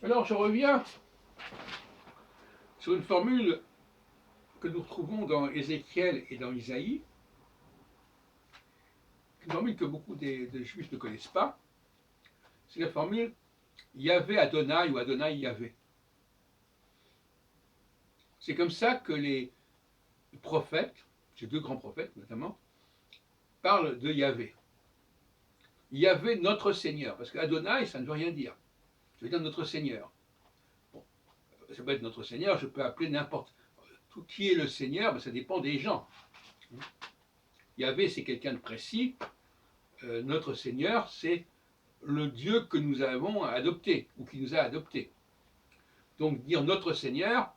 Alors je reviens sur une formule que nous retrouvons dans Ézéchiel et dans Isaïe, une formule que beaucoup de Juifs ne connaissent pas. C'est la formule Yahvé Adonai ou Adonai Yahvé. C'est comme ça que les prophètes, ces deux grands prophètes notamment, parlent de Yahvé. Yahvé, notre Seigneur, parce que Adonai, ça ne veut rien dire. Ça veut dire notre Seigneur. Bon, ça peut être notre Seigneur, je peux appeler n'importe tout qui est le Seigneur, mais ça dépend des gens. Yahvé, c'est quelqu'un de précis. Notre Seigneur, c'est le Dieu que nous avons adopté, ou qui nous a adoptés. Donc dire notre Seigneur,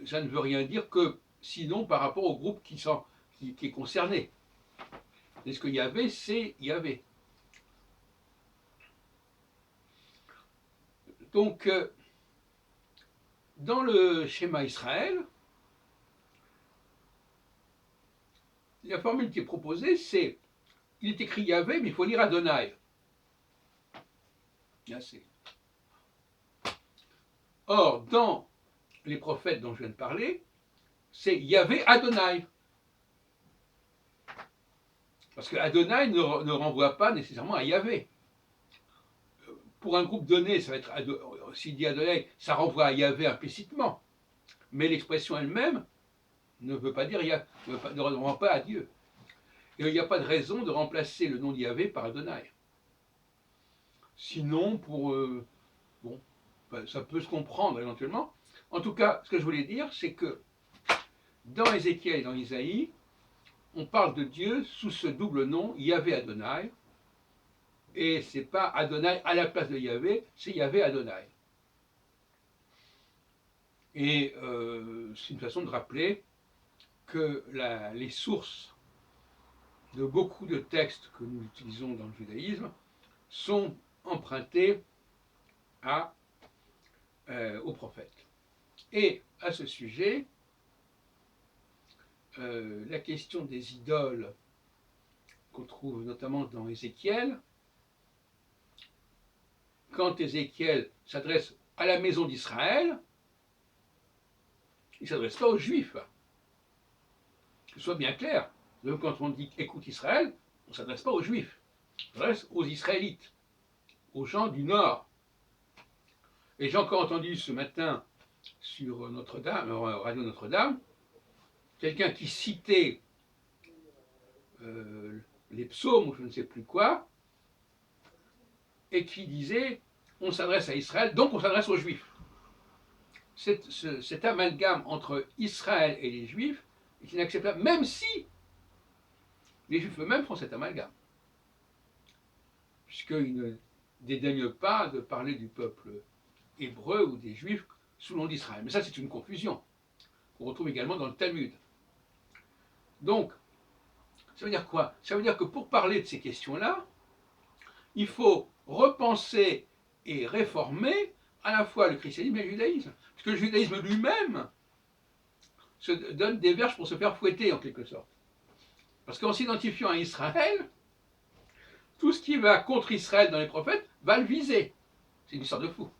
ça ne veut rien dire que sinon par rapport au groupe qui est concerné. Est-ce que Yahvé, c'est Yahvé. Donc, dans le schéma Israël, la formule qui est proposée, c'est, il est écrit Yahvé, mais il faut lire Adonai. Assez. Or, dans les prophètes dont je viens de parler, c'est Yahvé Adonai. Parce que Adonai ne renvoie pas nécessairement à Yahvé. Pour un groupe donné, ça va être s'il dit Adonai, ça renvoie à Yahvé implicitement. Mais l'expression elle-même ne veut pas dire ne renvoie pas à Dieu. Et il n'y a pas de raison de remplacer le nom de Yahvé par Adonai. Sinon, bon, ça peut se comprendre éventuellement. En tout cas, ce que je voulais dire, c'est que dans Ézéchiel et dans Isaïe, on parle de Dieu sous ce double nom, Yahvé Adonai, et c'est pas Adonai à la place de Yahvé, c'est Yahvé Adonai. Et c'est une façon de rappeler que les sources de beaucoup de textes que nous utilisons dans le judaïsme sont empruntées aux prophètes. Et à ce sujet, la question des idoles qu'on trouve notamment dans Ézéchiel, quand Ézéchiel s'adresse à la maison d'Israël, il ne s'adresse pas aux Juifs. Que ce soit bien clair. Donc quand on dit écoute Israël, on ne s'adresse pas aux Juifs. On s'adresse aux Israélites, aux gens du Nord. Et j'ai encore entendu ce matin sur Notre-Dame, Radio Notre-Dame, quelqu'un qui citait les psaumes ou je ne sais plus quoi, et qui disait on s'adresse à Israël, donc on s'adresse aux Juifs. Cet amalgame entre Israël et les Juifs est inacceptable, même si les Juifs eux-mêmes font cet amalgame, puisqu'ils ne dédaignent pas de parler du peuple hébreu ou des Juifs sous le nom d'Israël. Mais ça, c'est une confusion qu'on retrouve également dans le Talmud. Donc, ça veut dire quoi? Ça veut dire que pour parler de ces questions-là, il faut repenser et réformer à la fois le christianisme et le judaïsme. Parce que le judaïsme lui-même se donne des verges pour se faire fouetter, en quelque sorte. Parce qu'en s'identifiant à Israël, tout ce qui va contre Israël dans les prophètes va le viser. C'est une histoire de fou.